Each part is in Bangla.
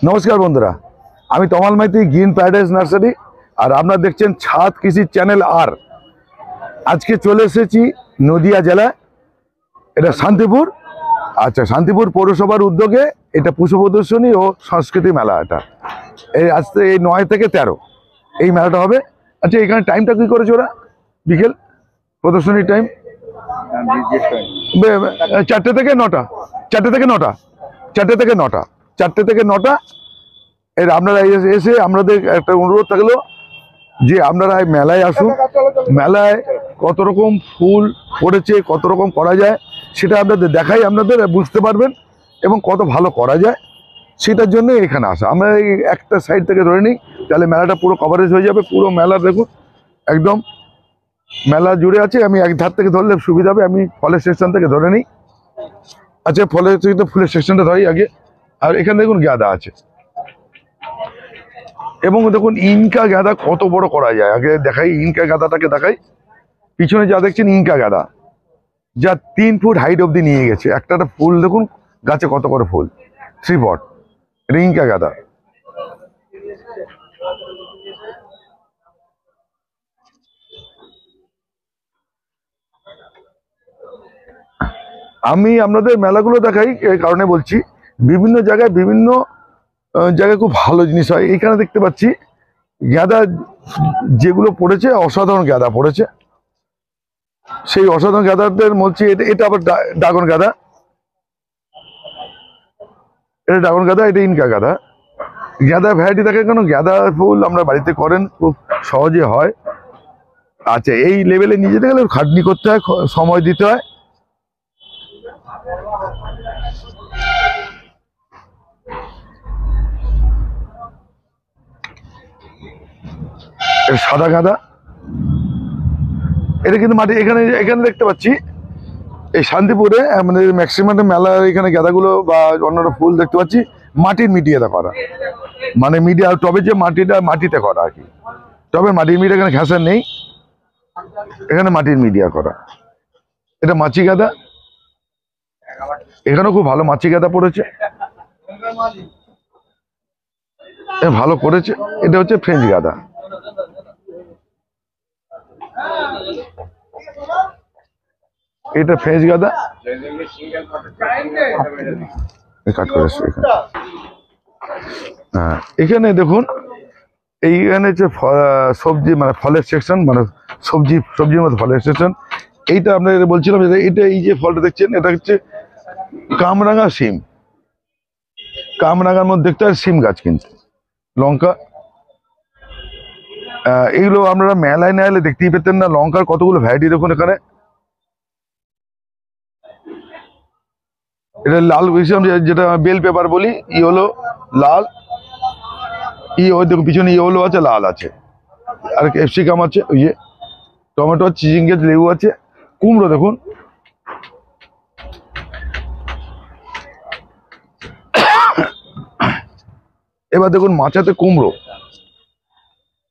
নমস্কার বন্ধুরা, আমি তমাল মাইতি, গ্রিন প্যারাডাইস নার্সারি, আর আপনারা দেখছেন ছাদ কৃষি চ্যানেল। আর আজকে চলে এসেছি নদিয়া জেলায়, এটা শান্তিপুর। আচ্ছা, শান্তিপুর পৌরসভার উদ্যোগে এটা পুষ্প প্রদর্শনী ও সংস্কৃতি মেলা। এটা এই আজকে এই 9 থেকে 13 এই মেলাটা হবে। আচ্ছা, এখানে টাইমটা কি করেছে ওরা? বিকেল প্রদর্শনীর টাইম 4টে থেকে 9টা, 4টে থেকে 9টা, 4টে থেকে 9টা, 4টে থেকে 9টা। এর আপনারা এসে আমাদের একটা অনুরোধ থাকলো যে আপনারা মেলায় আসুন। মেলায় কত রকম ফুল পড়েছে, কত রকম করা যায় সেটা আপনাদের দেখাই, আপনাদের বুঝতে পারবেন এবং কত ভালো করা যায় সেটার জন্য এখানে আসা। আমরা এই একটা সাইড থেকে ধরে নিই, তাহলে মেলাটা পুরো কভারেজ হয়ে যাবে। পুরো মেলা দেখুন, একদম মেলা জুড়ে আছে। আমি এক ধার থেকে ধরলে সুবিধা হবে, আমি ফলের সেকশন থেকে ধরে নিই। আচ্ছা, ফুলের সেকশনটা ধরি আগে। আর এখানে দেখুন গাঁদা আছে, এবং দেখুন ইনকা গাঁদা কত বড় করা যায়। আগে দেখাই, ইনকা গাঁদাটাকে দেখাই। পিছনে যা দেখছেন ইনকা গাঁদা, যা 3 ফুট হাইট অব্দি নিয়ে গেছে। একটা ফুল দেখুন গাছে কত করে ফুল, 3 পট। এটা ইনকা গাঁদা। আমি আপনাদের মেলাগুলো দেখাই এই কারণে বলছি, বিভিন্ন জায়গায় খুব ভালো জিনিস হয়। এখানে দেখতে পাচ্ছি গাঁদা যেগুলো পড়েছে, অসাধারণ গাঁদা পড়েছে। সেই অসাধারণ গাঁদাদের বলছি, এটা আবার ড্রাগন গাঁদা। এটা ড্রাগন গাঁদা, এটা ইনকা গাঁদা। গাঁদা ভ্যারাইটি দেখে কেন, গাঁদা ফুল আমরা বাড়িতে করেন, খুব সহজে হয়। আচ্ছা, এই লেভেলে নিয়ে যেতে গেলে খাটনি করতে হয়, সময় দিতে হয়। সাদা গাঁদা, এটা কিন্তু মাটি। এখানে দেখতে পাচ্ছি এই শান্তিপুরে আমাদের ম্যাক্সিমাম মেলার এখানে গাঁদাগুলো বা অন্যান্য ফুল দেখতে পাচ্ছি মাটির মিডিয়াতে করা, মানে মিডিয়া টবে যে মাটিটা মাটিতে করা আর কি। টবে মাটির মিডিয়া, এখানে ঘাসের নেই, এখানে মাটির মিডিয়া করা। এটা মাছি গাঁদা, এখানেও খুব ভালো মাছি গাঁদা পড়েছে, ভালো করেছে। এটা হচ্ছে ফ্রেঞ্চ গাঁদা। এটা ফ্রেঞ্চ গাঁদা, কাট করে হ্যাঁ। এখানে দেখুন, এইখানে হচ্ছে সবজি, মানে ফলের সেকশন, মানে সবজির মধ্যে ফলের সেকশন। এইটা আপনাদের বলছিলাম, এটা এই যে ফলটা দেখছেন, এটা হচ্ছে কামরাঙা শিম। কামরাঙার মধ্যে দেখতে হয় শিম গাছ, কিন্তু লঙ্কা। এইগুলো আপনারা মেলায় না এলে দেখতেই পেতেন না। লঙ্কার কতগুলো ভ্যারাইটি দেখুন এখানে। এটা লাল হিসাব, যেটা বেল পেপার বলি, ইয়েলো লাল, দেখুন পিছনে ইয়েলো আছে, লাল আছে, আর ক্যাপসিকাম আছে, ওই যে টমেটো, চিচিঙ্গা, লেবু আছে, কুমড়ো দেখুন। এবার দেখুন মাচাতে কুমড়ো,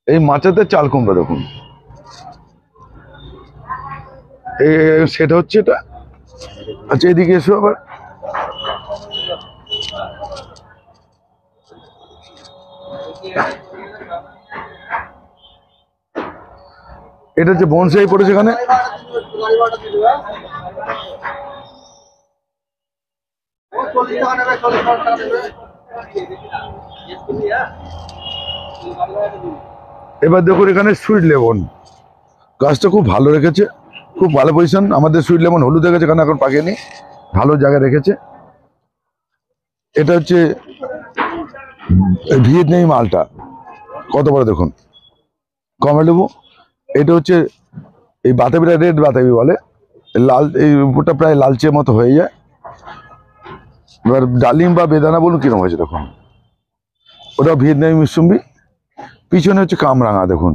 এই মাচাতে চাল কুমড়ো দেখুন। সেটা হচ্ছে এটা। আচ্ছা, এদিকে এসো আবার। এটা হচ্ছে বনসাই পড়েছে এখানে। এবার দেখুন এখানে সুইট লেমন গাছটা খুব ভালো রেখেছে, খুব ভালো পজিশন। আমাদের সুইট লেমন হলুদ হয়ে গেছে, কারণ এখন পাকেনি, ভালো জায়গায় রেখেছে। এটা হচ্ছে ভিয়েতনামি মালটা, কত বড় দেখুন, কমলা লেবু। এটা হচ্ছে এই বাতাবিটা, রেড বাতাবি বলে, লাল, এই উপরটা প্রায় লালচে মতো হয়ে যায়। এবার ডালিম বা বেদানা বলুন কিরকম হয়েছে দেখুন। ওটা ভিয়েতনামি মিসুম্বি। পিছনে হচ্ছে কামরাঙা দেখুন।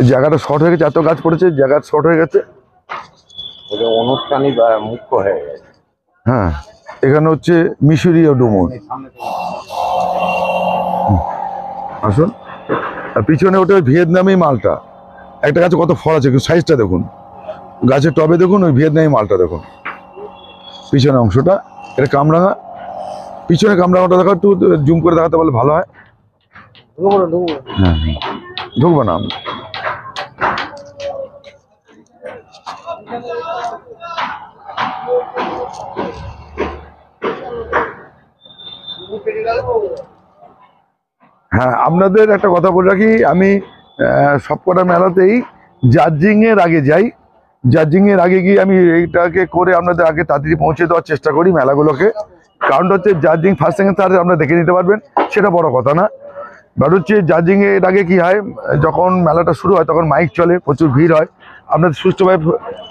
জায়গাটা শর্ট হয়ে গেছে, এত গাছ পড়েছে, জায়গা শর্ট হয়ে গেছে, অনুষ্ঠানই মুখ্য হয়ে গেছে। হ্যাঁ, এখানে হচ্ছে মিশরীয় ডুমুর। আসুন। আর পিছনে ওটা ভিয়েতনামি মালটা। একটা গাছে কত ফল আছে, সাইজটা দেখুন, গাছের টবে দেখুন, ওই ভিয়েতনামি মালটা দেখুন পিছনে অংশটা। এটা কামরাঙা। পিছনে কামরাঙাটা দেখো, একটু জুম করে দেখাতে পারলে ভালো হয়। হ্যাঁ ঢুকবো না। হ্যাঁ, আপনাদের একটা কথা বলে রাখি, আমি সবকটা মেলাতেই জাজিং এর আগে যাই। জাজিং এর আগে গিয়ে আমি এইটাকে করে আপনাদের আগে তাড়াতাড়ি পৌঁছে দেওয়ার চেষ্টা করি মেলাগুলোকে। কারণ হচ্ছে জাজিং ফার্স্ট সেকেন্ড থার্ড আপনারা দেখে নিতে পারবেন, সেটা বড় কথা না। বাট হচ্ছে জাজিং এর আগে কি হয়, যখন মেলাটা শুরু হয় তখন মাইক চলে, প্রচুর ভিড় হয়, আপনাদের সুষ্ঠুভাবে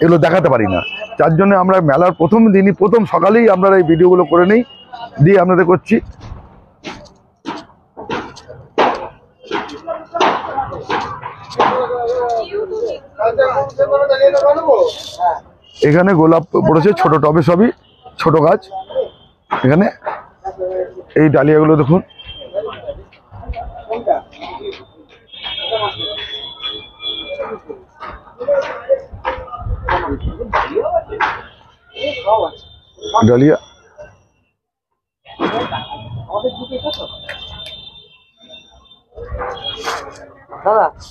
এগুলো দেখাতে পারি না। যার জন্য আমরা মেলার প্রথম দিনই, প্রথম সকালেই আমরা এই ভিডিওগুলো করে নিই, দিয়ে আপনাদের করছি। এখানে গোলাপ পড়েছে ছোট টবে, সবই ছোট গাছ। এখানে এই ডালিয়াগুলো দেখুন, ডালিয়া।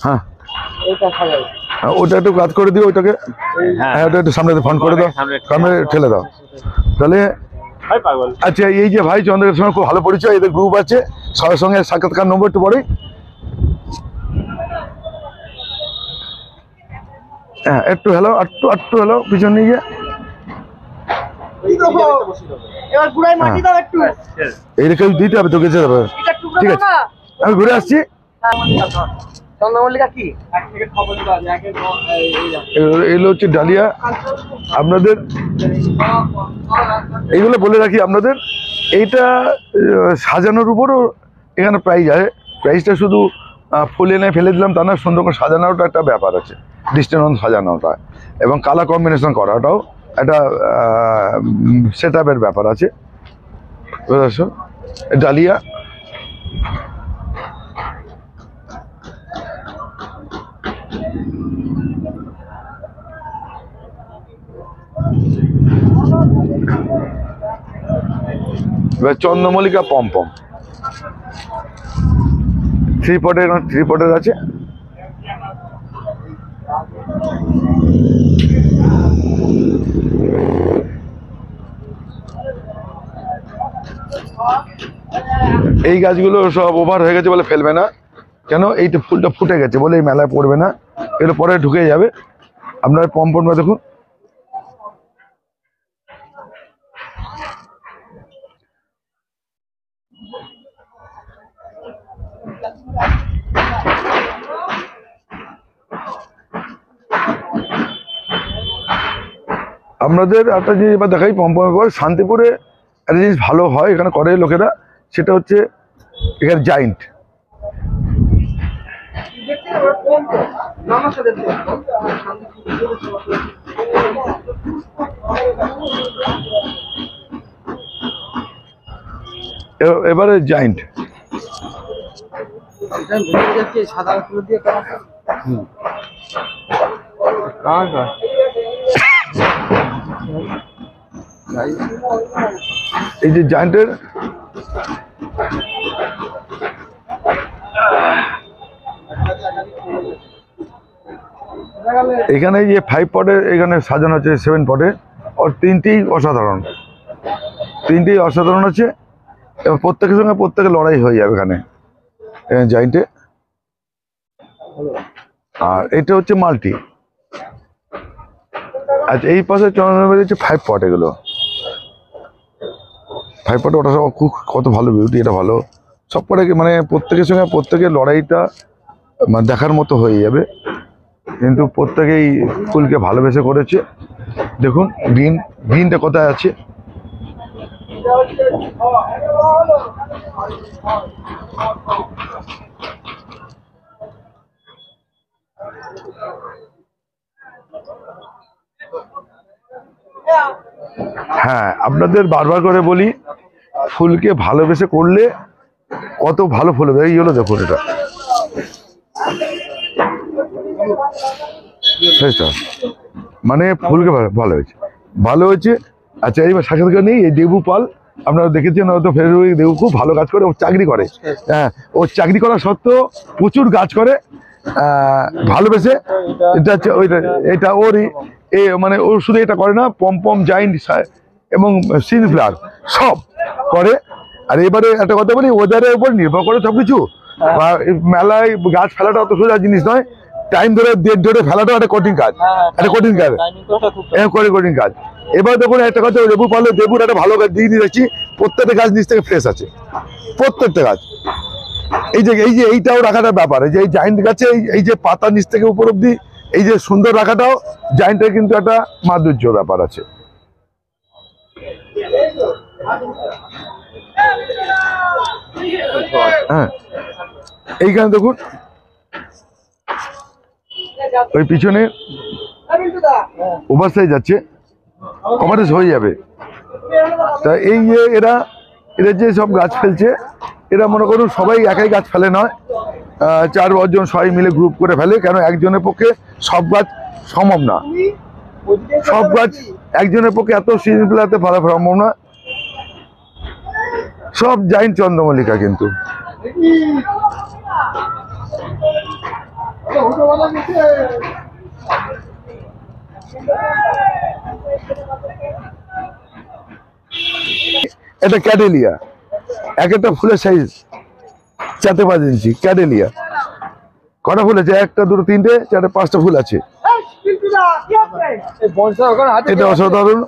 হ্যাঁ ওটা একটু কাজ করে দিও, ওইটাকে। হ্যাঁ ওটা একটু সামনে ফোন করে দাও, সামনে ঠেলে দাও তাহলে। আচ্ছা, এই যে ভাই চন্দ্রের সঙ্গে খুব ভালো পরিচয়, এদের গ্রুপ আছে, সবার সঙ্গে সাক্ষাৎকার নম্বর একটু পরে। হ্যাঁ একটু হ্যালো, একটু হ্যালো, পিছন নিয়ে গিয়ে এইরকম দিতে হবে তো, গেছে যাবে। ঠিক আছে, আমি ঘুরে আসছি। এগুলো হচ্ছে ডালিয়া। আপনাদের এইগুলো বলে রাখি, আপনাদের এইটা সাজানোর উপরও এখানে প্রাইজ আছে। প্রাইজটা শুধু ফুল এনে ফেলে দিলাম তা না, সুন্দর করে সাজানোটা একটা ব্যাপার আছে, দৃষ্টিনন্দন সাজানোটা এবং কালার কম্বিনেশন করাটাও একটা সেট আপের ব্যাপার আছে। বুঝতে ডালিয়া এবার চন্দ্রমল্লিকা পমপম থ্রি পটের আছে। এই গাছগুলো সব ওভার হয়ে গেছে বলে ফেলবে না, কেন এইটা ফুলটা ফুটে গেছে বলে এই মেলায় পড়বে না, এগুলো পরে ঢুকে যাবে। আপনার পমপমটা দেখুন, আপনাদের একটা জিনিস এবার দেখাই পমপমের পর। শান্তিপুরে একটা জিনিস ভালো হয় এখানে করে লোকেরা, সেটা হচ্ছে এখানে জাইন্ট। এবারে জাইন্ট এই যে জায়ান্টের এখানে যে 5 পটে এখানে সাজানো হচ্ছে 7 পটে, ওর তিনটেই অসাধারণ আছে এবং প্রত্যেকের সঙ্গে প্রত্যেকে লড়াই হয়ে যাবে এখানে জায়ান্টে। আর এটা হচ্ছে মাল্টি। আচ্ছা, এই পাশে চন্দ্রনগরে হচ্ছে 5 পট, এগুলো 5 পটে ওটা সব খুব কত ভালো বিউটি, এটা ভালো সব পটে, মানে প্রত্যেকের সঙ্গে প্রত্যেকের লড়াইটা দেখার মতো হয়ে যাবে। কিন্তু প্রত্যেকেই ফুলকে ভালোবেসে করেছে। দেখুন গ্রিনটা কোথায় আছে, হ্যাঁ আপনাদের বারবার করে বলি, ফুলকে ভালোবেসে করলে কত ভালো ফুল হবে। এই হলো দেখুন, এটা মানে ফুলকে ভালো হয়েছে। আচ্ছা, এইবার সাক্ষাৎকার নেই, এই দেবু পাল আপনারা দেখেছেন হয়তো ফেসবুকে, দেখো খুব ভালো কাজ করে, ও চাকরি করে। হ্যাঁ, ও চাকরি করা সত্ত্বেও প্রচুর কাজ করে ভালোবেসে। এটা হচ্ছে ওইটা, এটা ওরই মানে ও শুধু এটা করে না, পম জাইন্ট এবং সিন ফ্লাওয়ার সব করে। আর এবারে একটা কথা বলি, ওয়েদারের উপর নির্ভর করে সবকিছু। মেলায় গাছ ফেলাটা অত সোজা জিনিস নয়, টাইম ধরে ডেট ধরে ফেলাটাও একটা কঠিন কাজ, একটা কঠিন কাজ, কঠিন কাজ। এবার দেখুন একটা কথা, লেবু পারলে লেবুর একটা ভালো গাছ দিয়ে নিয়ে যাচ্ছি, প্রত্যেকটা গাছ নিচ থেকে ফ্রেশ আছে, প্রত্যেকটা গাছ। এই যে এইটাও রাখাটা ব্যাপার, এই যে এই জায়েন্ট গাছে এই যে পাতা নিচ থেকে উপর অব্দি এই যে সুন্দর রাখাটাও জায়েন্টের কিন্তু একটা মাধুর্য ব্যাপার আছে। হ্যাঁ, এইখানে দেখুন ওই পিছনে ওভারসাইজ যাচ্ছে, কভারেজ হয়ে যাবে। তা এই যে এরা যে সব গাছ ফেলছে, এরা মনে করুন সবাই একাই গাছ ফেলে নয়, 4-5 জন সবাই মিলে গ্রুপ করে ফেলে। কেন একজনের পক্ষে সব গাছ সম্ভব না, সব গাছ একজনের পক্ষে এত সিজন ফেলাতে ফেলা সম্ভব না। সব জায়েন্ট চন্দ্রমল্লিকা কিন্তু। এটা ক্যাডেলিয়া, এক একটা ফুলের সাইজ 4-5 ইঞ্চি। ক্যাডেলিয়া কটা ফুল আছে? 1, 2, 3, 4, 5টা ফুল আছে। এটা অসাধারণ।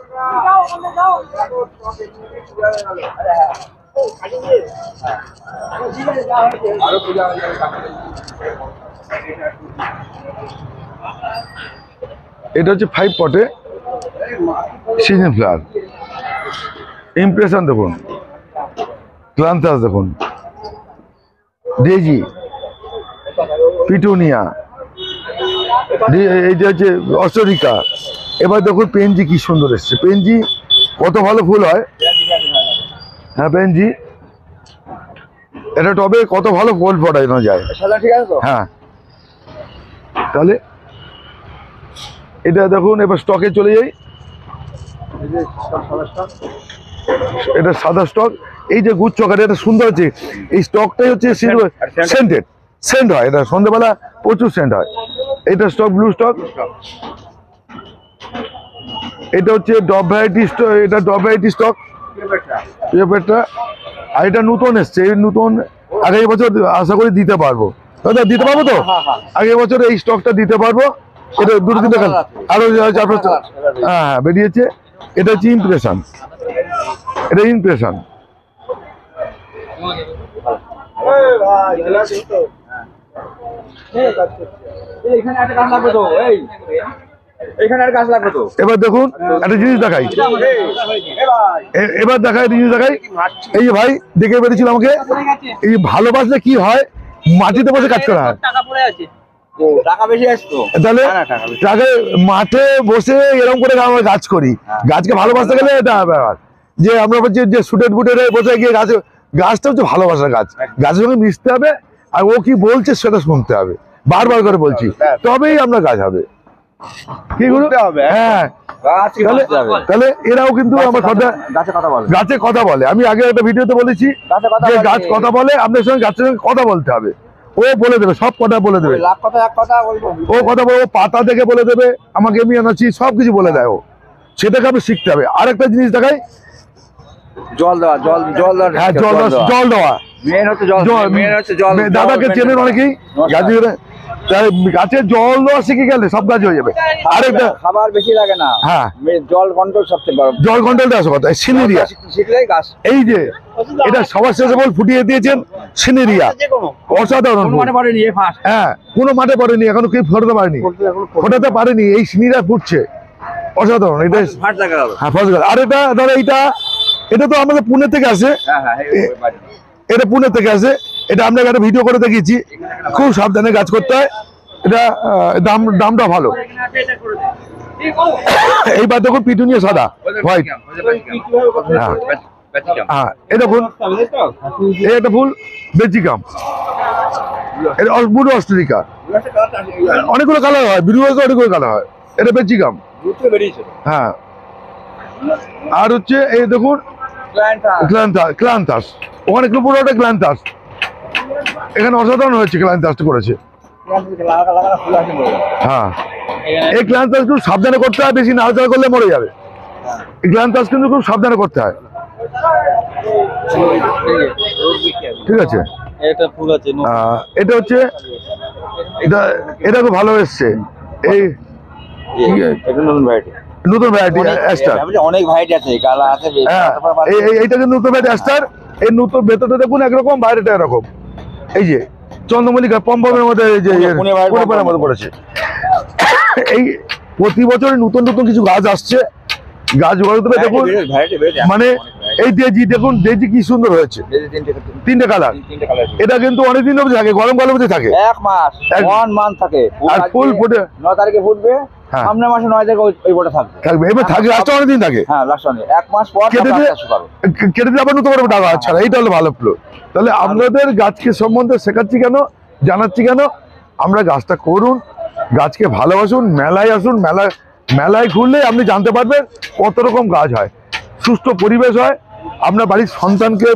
এটা হচ্ছে 5 পটে সিজন ফ্লাওয়ার। ইমপ্রেশন দেখুন, ক্লান্থাস দেখুন, ডেজি, পিটুনিয়া, এইটা হচ্ছে অস্টরিকা। এবার দেখুন পেনজি কি সুন্দর এসছে, পেনজি কত ভালো ফুল হয়। হ্যাঁ পেনজি, এটা টবে কত ভালো ফুল ফোটানো যায়। হ্যাঁ, তাহলে এটা দেখুন। এবার স্টকে চলে যাই, এটা সাদা স্টক। এই যে গুচ্ছ কাটে, এটা সুন্দর হচ্ছে। এই স্টকটাই হচ্ছে সেন্টেড, সেন্ট হয়, এটা সন্ধ্যাবেলা প্রচুর সেন্ট হয়। এটা স্টক ব্লু স্টক। এটা হচ্ছে ডব ভ্যারাইটি স্টক, এটা ডব ভ্যারাইটি স্টক পেপারটা। আর এটা নতুন এসছে, এই নতুন আগামী বছর আশা করি দিতে পারবো। দাদা দিতে পারবো তো? আগামী বছর এই স্টকটা দিতে পারবো। এটা 2-3টা কাল আরো 4-5টা হ্যাঁ বেরিয়েছে। এটা হচ্ছে ইমপ্রেশন, এটা ইমপ্রেশন। এবার দেখুন একটা জিনিস দেখাই, এবার দেখাই জিনিস দেখাই। এই যে ভাই দেখে বেরিয়েছিল আমাকে, এই ভালোবাসলে কি হয়, মাটিতে বসে কাজ করা হয়। তাহলে টাকা মাঠে বসে এরকম করে আমরা গাছ করি, গাছকে ভালোবাসতে গেলে এটা ব্যাপার যে আমরা বলছি যে সুটেড বুটেড বসে গিয়ে গাছটা হচ্ছে ভালোবাসার গাছ, গাছের সঙ্গে মিশতে হবে। আর ও কি বলছে সেটা শুনতে হবে, বারবার করে বলছি, তবেই আমরা গাছ হবে। কি করতে হবে? হ্যাঁ, তাহলে এরাও কিন্তু আমার গাছে কথা বলে। আমি আগে একটা ভিডিওতে বলেছি যে গাছ কথা বলে, আপনার সঙ্গে গাছের সঙ্গে কথা বলতে হবে। ও বলে দেবে, সব কথা বলে দেবে, ও কথা বলে, ও পাতা দেখে বলে দেবে আমাকে এমনি আনাচ্ছি, সবকিছু বলে দেয় ও। সেটাকে আমি শিখতে হবে। আর একটা জিনিস দেখাই, জল দেওয়া, হ্যাঁ জল দেওয়া। দাদাকে চেনেন অনেকেই, গাছে জল দেওয়া শিখে গেলে সব গাছ হয়ে যাবে। আরেকটা খাবার বেশি লাগে না, হ্যাঁ জল কন্ট্রোল সবচেয়ে বড়, জল কন্ট্রোলটা আসে কথা। সিনেরিয়া শিখলেই গাছ। এই যে এটা সবার শেষে বল ফুটিয়ে দিয়েছেন, সিনেরিয়া অসাধারণ। হ্যাঁ, কোনো মাঠে পড়েনি এখনো, কেউ ফোটাতে পারেনি, ফোটাতে পারেনি। এই সিনেরিয়া ফুটছে, অসাধারণ। এটা হ্যাঁ ফার্স্ট। আর এটা ধরো এটা তো আমাদের পুনে থেকে আসে, এটা পুনে থেকে আসে। এটা আমরা একটা ভিডিও করে দেখিয়েছি, খুব সাবধানে গাছ করতে হয়। এটা দামটা ভালো। এইবার দেখুন পিটুনিয়া সাদা হোয়াইট। হ্যাঁ, এটা ফুল, এটা ফুল বেচিকাম, এটা বুড়ো অস্ট্রেলিকা। অনেকগুলো কালার হয়, বিরুয়াকে অনেকগুলো কালার হয়। এটা বেচিকাম। হ্যাঁ, আর হচ্ছে এই দেখুন ক্লান্তাস, ওখানে পুরোটা ক্লান্তাস, এখানে অসাধারণ হয়েছে, ক্লান্তাসটা করেছে। হ্যাঁ, এই ক্লান্তাস খুব সাবধানে করতে হয়, বেশি নাড়াচাড়া করলে মরে যাবে। এই ক্লান্তাস কিন্তু খুব সাবধানে করতে হয়, ঠিক আছে। এটা হচ্ছে, এটা খুব ভালো এসছে, এই নতুন ভ্যারাইটি অ্যাস্টার। অনেক ভ্যারাইটি আছে, কালা আছে। হ্যাঁ, এইটা কিন্তু নতুন ভ্যারাইটি অ্যাস্টার। এই নতুন ভেতরটা দেখুন একরকম, বাইরেটা এরকম। এই যে চন্দ্রমল্লিকা পম্পমের মধ্যে, এই যে পুনেপাড়ার মধ্যে পড়েছে। এই প্রতি বছর নতুন নতুন কিছু গাছ আসছে, গাছগুলো দেখুন, মানে এই দেজি দেখুন, দেজি কি সুন্দর হয়েছে, তিনটে কালার। এটা কিন্তু অনেকদিন অবধি থাকে, গরমকালের মধ্যে থাকে, 1 মাস 1 মান্থ থাকে। আর ফুল ফুটে 9 তারিখে ফুটবে, সামনের মাসে 9 তারিখে ওই ফটো থাকবে। এবার থাকে, গাছটা অনেকদিন থাকে। হ্যাঁ, লাস্ট 1 মাস পর কেটে দিয়ে আবার নতুন করে টাকা। আচ্ছা, এইটা হলো ভালো ফ্লো। তাহলে আপনাদের গাছকে সম্বন্ধে শেখাচ্ছি কেন, জানাচ্ছি কেন, আমরা গাছটা করুন, গাছকে ভালোবাসুন, মেলায় আসুন। মেলায় ঘুরলে আপনি জানতে পারবেন কত রকম গাছ হয়, সুস্থ পরিবেশ হয়। আপনার বাড়ির সন্তানকে,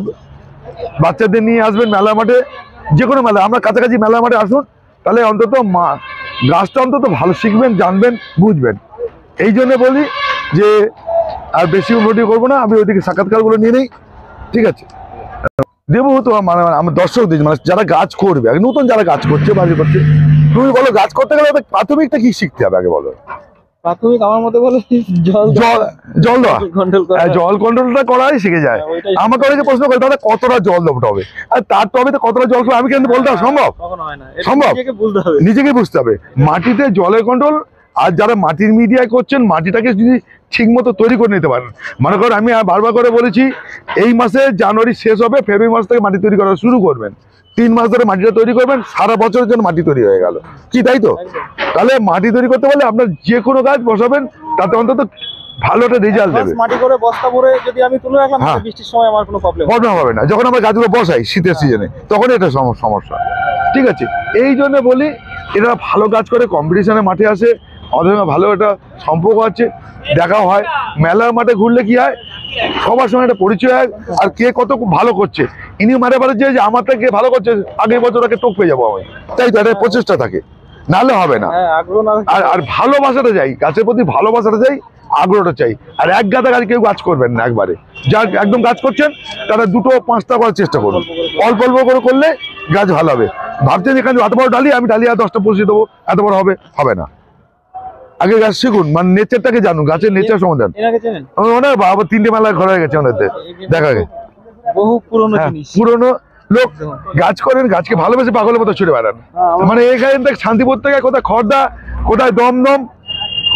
বাচ্চাদের নিয়ে আসবেন মেলা মাঠে, যে কোনো মেলা, আমরা কাছাকাছি মেলা মাঠে আসুন, তাহলে অন্তত গাছটা অন্তত ভালো শিখবেন, জানবেন, বুঝবেন। এই জন্য বলি যে আর বেশি উন্নতি করবো না, আমি ওইদিকে সাক্ষাৎকারগুলো নিয়ে নিই, ঠিক আছে। দেবো তো, মানে আমার দর্শক দিন, মানে যারা গাছ করবে, নতুন যারা গাছ করছে, বাড়ি করছে, তুমি বলো গাছ করতে গেলে প্রাথমিকটা কি শিখতে হবে আগে বলো? প্রাথমিক আমার মতে বলে জল দেওয়া, জল কন্ট্রোলটা করাই শিখে যায়। আমাকে অনেকে প্রশ্ন করে, দাদা কতটা জল দেবো টবে, আর তার টবে তো কতটা জল আমি কিন্তু বলতে সম্ভব? সম্ভব, নিজেকে বুঝতে হবে। মাটিতে জলের কন্ট্রোল, আর যারা মাটির মিডিয়ায় করছেন, মাটিটাকে যদি ঠিক মতো তৈরি করে নিতে পারেন। মনে করেন আমি বারবার করে বলেছি, এই মাসে জানুয়ারি শেষ হবে, ফেব্রুয়ারি মাস থেকে মাটি তৈরি করা শুরু করবেন, 3 মাস ধরে মাটিটা তৈরি করবেন, সারা বছরের জন্য মাটি তৈরি হয়ে গেল, কি তাই তো? তাহলে মাটি তৈরি করতে পারলে আপনার যে কোনো গাছ বসাবেন, তাতে অন্তত ভালো একটা রেজাল্ট দেবে। মাটি করে বস্তা ভরে যদি আমি তুলে রাখলাম, বৃষ্টির সময় আমার কোনো প্রবলেম হবে না। যখন আমরা গাছগুলো বসাই শীতের সিজনে, তখন এটা সমস্যা, ঠিক আছে। এই জন্য বলি, এরা ভালো কাজ করে, কম্পিটিশনে মাঠে আসে, আমাদের ভালো একটা সম্পর্ক আছে, দেখা হয়। মেলার মাঠে ঘুরলে কি হয়, সবার সঙ্গে একটা পরিচয় হয়, আর কে কত ভালো করছে, ইনি মারে যে আমার থেকে ভালো করছে, আগের বছর তাকে টোপ পেয়ে যাবো আমি, তাই তো একটা প্রচেষ্টা থাকে, নাহলে হবে না। আর ভালোবাসাটা চাই, গাছের প্রতি ভালোবাসাটা চাই, আগ্রহটা চাই। আর এক গাদা গাছ কেউ গাছ করবেন না একবারে, যা একদম গাছ করছেন তারা 2-5টা করার চেষ্টা করুন, অল্প অল্প করে করলে গাছ ভালো হবে। ভাবছেন এখানে এত বড় ডালি, আমি ডালিয়া 10টা বসিয়ে দেবো, এত বড় হবে না। আগে গাছ শিখুন, মানে নেচারটাকে জানুন, গাছের নেচার সমাধান। অনেক আবার 3টে মেলা ঘোরা গেছে আমাদের, দেখা গেছে বহু পুরনো লোক গাছ করেন, গাছকে ভালোবেসে পাগলের মতো ছুটে বেড়ান। মানে এখান থেকে শান্তিপুর থেকে কোথায় খড়দা, কোথায় দমদম,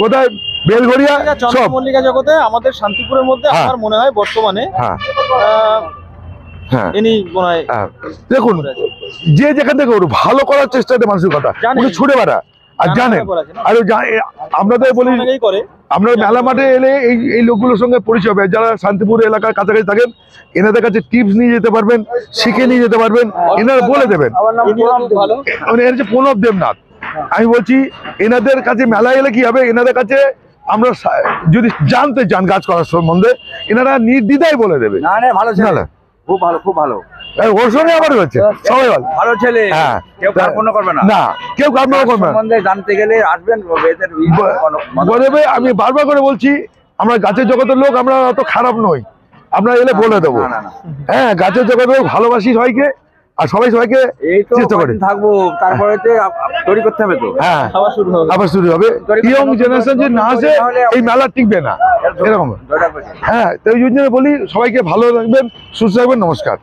কোথায় বেলঘরিয়া, সব মল্লিকা জগতে আমাদের শান্তিপুরের মধ্যে আমার মনে হয় বর্তমানে দেখুন, যে যেখান থেকে ভালো করার চেষ্টা, মানুষের কথা ছুটে বেড়া। আর জানেন, আর আপনাদের বলি, আমরা মেলা মাঠে এলে এই লোকগুলোর সঙ্গে পরিচয় হবে, যারা শান্তিপুর এলাকার কাছাকাছি থাকেন, এনাদের কাছে টিপস নিয়ে যেতে পারবেন, শিখে নিয়ে যেতে পারবেন, এনারা বলে দেবেন। এর হচ্ছে প্রণব দেবনাথ। আমি বলছি, এনাদের কাছে মেলা এলে কি হবে, এনাদের কাছে আমরা যদি জানতে চান গাছ করার সম্বন্ধে, এনারা নির্দ্বিধায় বলে দেবে। খুব ভালো, খুব ভালো। ওর সঙ্গে আবার হচ্ছে সবাই ভালো ছেলে, কেউ কার্পণ্য করবে না, কেউ কার্পণ্য করবে না। জানতে গেলে আসবেন, বলবে। আমি বারবার করে বলছি, আমরা গাছের জগতের লোক, আমরা অত খারাপ নই, আমরা এলে বলে দেবো। হ্যাঁ, গাছের জগতের লোক, ভালোবাসি সবাইকে, আর সবাইকে চেষ্টা করি থাকবো। তারপরে তৈরি করতে হবে তো, হ্যাঁ, আবার শুরু হবে। ইয়ং জেনারেশন যদি না আসে, এই মেলা টিকবে না, এরকম। হ্যাঁ, তো এই জন্য বলি, সবাইকে ভালো রাখবেন, সুস্থ থাকবেন, নমস্কার।